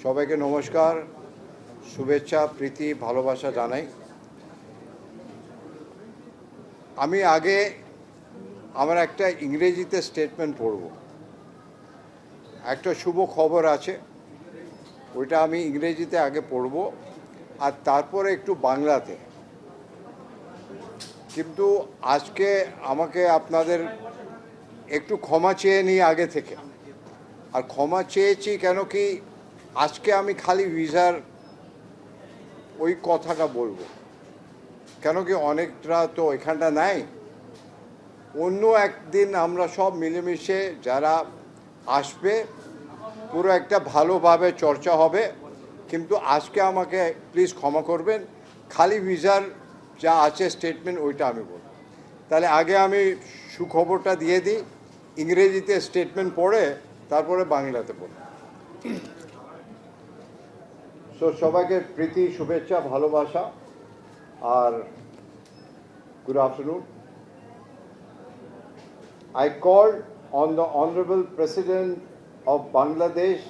সবাইকে নমস্কার, শুভেচ্ছা, প্রীতি, ভালোবাসা জানাই। আমি আগে আমার একটা ইংরেজিতে স্টেটমেন্ট পড়ব। একটা শুভ খবর আছে, ওইটা আমি ইংরেজিতে আগে পড়ব আর তারপরে একটু বাংলাতে। কিন্তু আজকে আমাকে আপনাদের একটু ক্ষমা চেয়ে নিই আগে থেকে। আর ক্ষমা চেয়েছি কেন কি আজকে আমি খালি ভিসার ওই কথাটা বলবো, কেন কি অনেকটা তো এখানটা নাই। অন্য একদিন আমরা সব মিলেমিশে যারা আসবে পুরো একটা ভালোভাবে চর্চা হবে। কিন্তু আজকে আমাকে প্লিজ ক্ষমা করবেন, খালি ভিসার যা আছে স্টেটমেন্ট ওইটা আমি বলব। তাহলে আগে আমি সুখবরটা দিয়ে দিই, ইংরেজিতে স্টেটমেন্ট পড়ে তারপরে বাংলাতে পড়ব। সো সবাইকে প্রীতি, শুভেচ্ছা, ভালোবাসা আর good afternoon. I called on the Honorable President of Bangladesh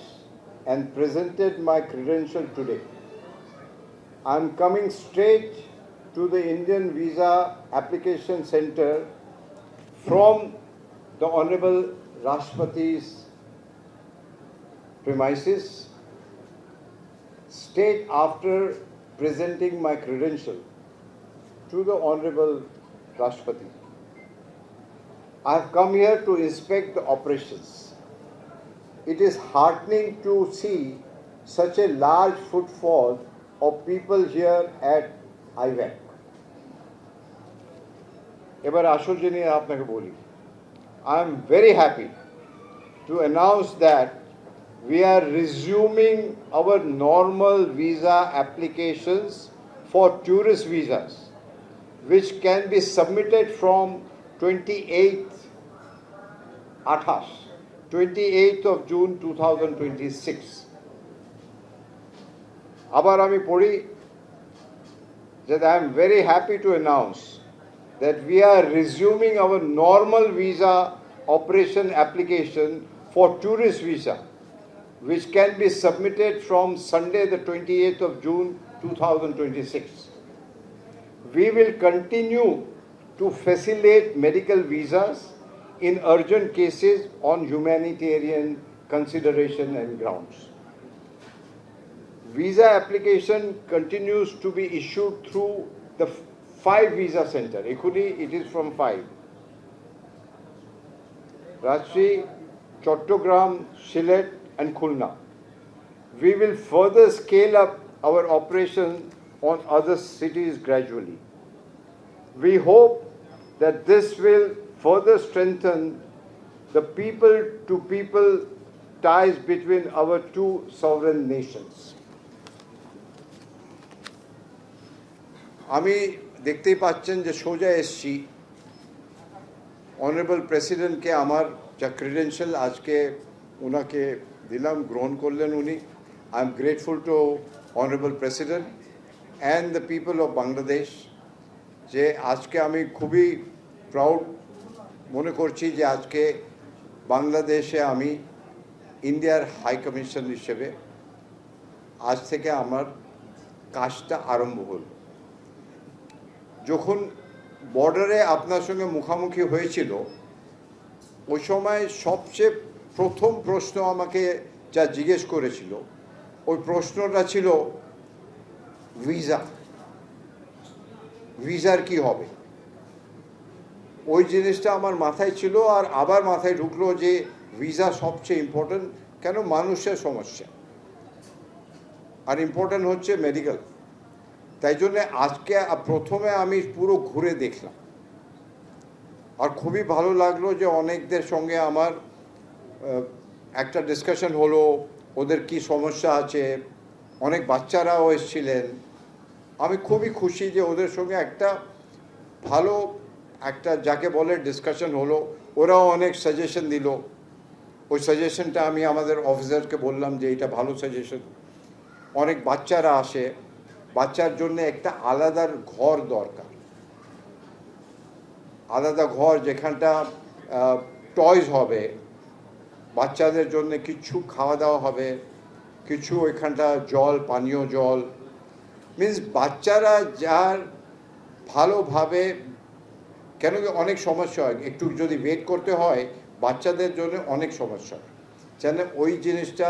and presented my credential today. I am coming straight to the Indian Visa Application Center from the Honorable Rashtrapati's premises, straight after presenting my credential to the Honorable Rashtrapati. I have come here to inspect the operations. It is heartening to see such a large footfall of people here at IVAC. এবার আসল জিনিস আপনাকে বলি, I am very happy to announce that we are resuming our normal visa applications for tourist visas, which can be submitted from 28th of June 2026. আবার আমি পড়ি that I am very happy to announce that we are resuming our normal visa operation application for tourist visa, which can be submitted from Sunday the 28th of June 2026. We will continue to facilitate medical visas in urgent cases on humanitarian consideration and grounds. Visa application continues to be issued through the 5 visa center. Equally, it is from 5. Rajshahi, Chattogram, Sylhet and Khulna. We will further scale up our operation on other cities gradually. We hope that this will further strengthen the people-to-people ties between our two sovereign nations. আমি দেখতেই পাচ্ছেন যে সোজা এসছি honourable প্রেসিডেন্টকে আমার যা credential আজকে ওনাকে দিলাম, গ্রহণ করলেন উনি। I am grateful to honourable president and the people of Bangladesh, যে আজকে আমি খুবই প্রাউড মনে করছি যে আজকে বাংলাদেশে আমি ইন্ডিয়ার হাই কমিশন হিসেবে আজ থেকে আমার কাজটা আরম্ভ হল। যখন বর্ডারে আপনার সঙ্গে মুখোমুখি হয়েছিল ওই সময় সবচেয়ে প্রথম প্রশ্ন আমাকে যা জিজ্ঞেস করেছিল ওই প্রশ্নটা ছিল ভিসার কি হবে। ওই জিনিসটা আমার মাথায় ছিল আর আবার মাথায় ঢুকলো যে ভিসা সবচেয়ে ইম্পর্টেন্ট, কেন মানুষের সমস্যা আর ইম্পর্টেন্ট হচ্ছে মেডিকেল। তাই জন্য আজকে প্রথমে আমি পুরো ঘুরে দেখলাম আর খুবই ভালো লাগলো যে অনেকদের সঙ্গে আমার একটা ডিসকাশন হলো, ওদের কি সমস্যা আছে। অনেক বাচ্চারাও এসেছিলেন। আমি খুবই খুশি যে ওদের সঙ্গে একটা ভালো একটা যাকে বলে ডিসকাশন হলো। ওরাও অনেক সাজেশন দিল। ওই সাজেশনটা আমি আমাদের অফিসারকে বললাম যে এটা ভালো সাজেশন। অনেক বাচ্চারা আসে, বাচ্চার জন্য একটা আলাদা ঘর দরকার, আলাদা ঘর যেখানটা টয়স হবে, বাচ্চাদের জন্য কিছু খাওয়া দাওয়া হবে, কিছু ওইখানটা জল, পানীয় জল, মিন্স বাচ্চারা যার ভালোভাবে, কেন কি অনেক সমস্যা হয়, একটু যদি ওয়েট করতে হয় বাচ্চাদের জন্য অনেক সমস্যা হয়, যেন ওই জিনিসটা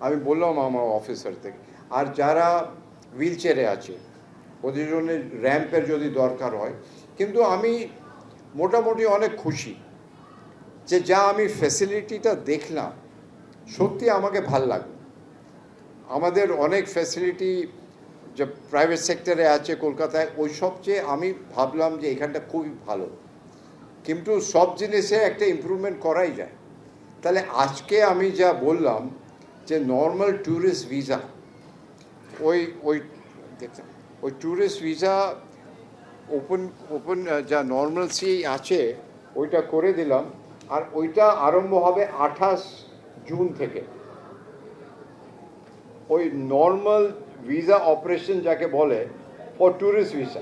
আমি বললাম আমার অফিসার থেকে। আর যারা হুইল চেয়ারে আছে ওদের জন্য র্যাম্পের যদি দরকার হয়, কিন্তু আমি মোটামুটি অনেক খুশি যে যা আমি ফ্যাসিলিটিটা দেখলাম, সত্যি আমাকে ভাল লাগলো। আমাদের অনেক ফ্যাসিলিটি যে প্রাইভেট সেক্টরে আছে কলকাতায়, ওই সবচেয়ে আমি ভাবলাম যে এখানটা খুবই ভালো, কিন্তু সব জিনিসে একটা ইমপ্রুভমেন্ট করাই যায়। তাহলে আজকে আমি যা বললাম যে নর্মাল ট্যুরিস্ট ভিসা, ওই ওই দেখছেন ওই ট্যুরিস্ট ভিসা ওপেন যা নর্মালসি আছে ওইটা করে দিলাম, আর ওইটা আরম্ভ হবে 28 জুন থেকে। ওই নর্মাল ভিসা অপারেশন যাকে বলে for tourist visa,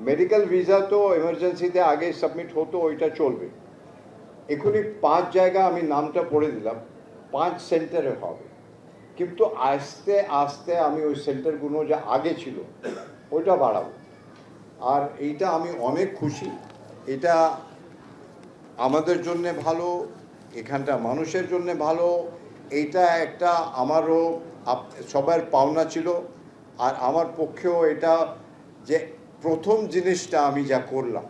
medical visa তো এমার্জেন্সিতে আগে সাবমিট হতো, ওইটা চলবে। এখনই 5 জায়গা আমি নামটা পড়ে দিলাম, 5 সেন্টারে হবে, কিন্তু আস্তে আস্তে আমি ওই সেন্টারগুলো যা আগে ছিল ওইটা বাড়াবো। আর এইটা আমি অনেক খুশি, এটা আমাদের জন্য ভালো, এখানটা মানুষের জন্য ভালো। এইটা একটা আমারও সবার পাওনা ছিল, আর আমার পক্ষেও এটা যে প্রথম জিনিসটা আমি যা করলাম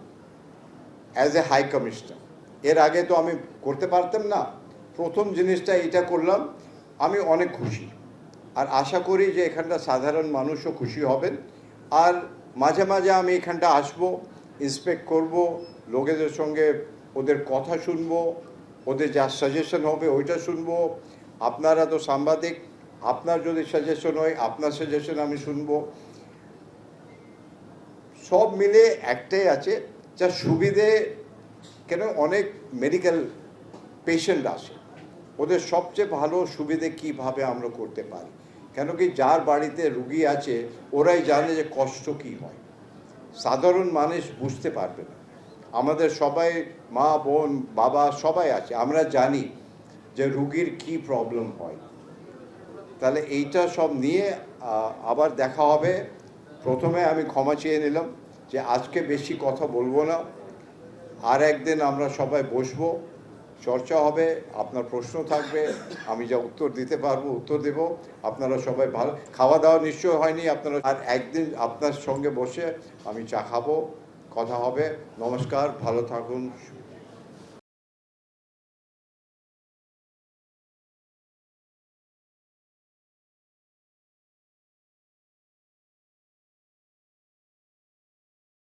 অ্যাজ এ হাই কমিশনার, এর আগে তো আমি করতে পারতাম না, প্রথম জিনিসটা এটা করলাম, আমি অনেক খুশি। আর আশা করি যে এখানটা সাধারণ মানুষও খুশি হবেন। আর মাঝে মাঝে আমি এখানটা আসবো, ইন্সপেক্ট করব, লোকেদের সঙ্গে ওদের কথা শুনবো, ওদের যা সাজেশন হবে ওইটা শুনবো। আপনারা তো সাংবাদিক, আপনার যদি সাজেশন হয় আপনার সাজেশন আমি শুনবো। সব মিলে একটাই আছে যা সুবিধে, কেন অনেক মেডিকেল পেশেন্ট আসে, ওদের সবচেয়ে ভালো সুবিধে কিভাবে আমরা করতে পারি, কেন কি যার বাড়িতে রুগী আছে ওরাই জানে যে কষ্ট কী হয়, সাধারণ মানুষ বুঝতে পারবে না। আমাদের সবাই মা বোন বাবা সবাই আছে, আমরা জানি যে রুগীর কি প্রবলেম হয়। তাহলে এইটা সব নিয়ে আবার দেখা হবে। প্রথমে আমি ক্ষমা চেয়ে নিলাম যে আজকে বেশি কথা বলবো না, আর একদিন আমরা সবাই বসবো, চর্চা হবে, আপনার প্রশ্ন থাকবে, আমি যা উত্তর দিতে পারবো উত্তর দেব। আপনারা সবাই ভালো, খাওয়া দাওয়া নিশ্চয় হয়নি আপনারা, আর একদিন আপনার সঙ্গে বসে আমি চা খাবো, কথা হবে। নমস্কার, ভালো থাকুন।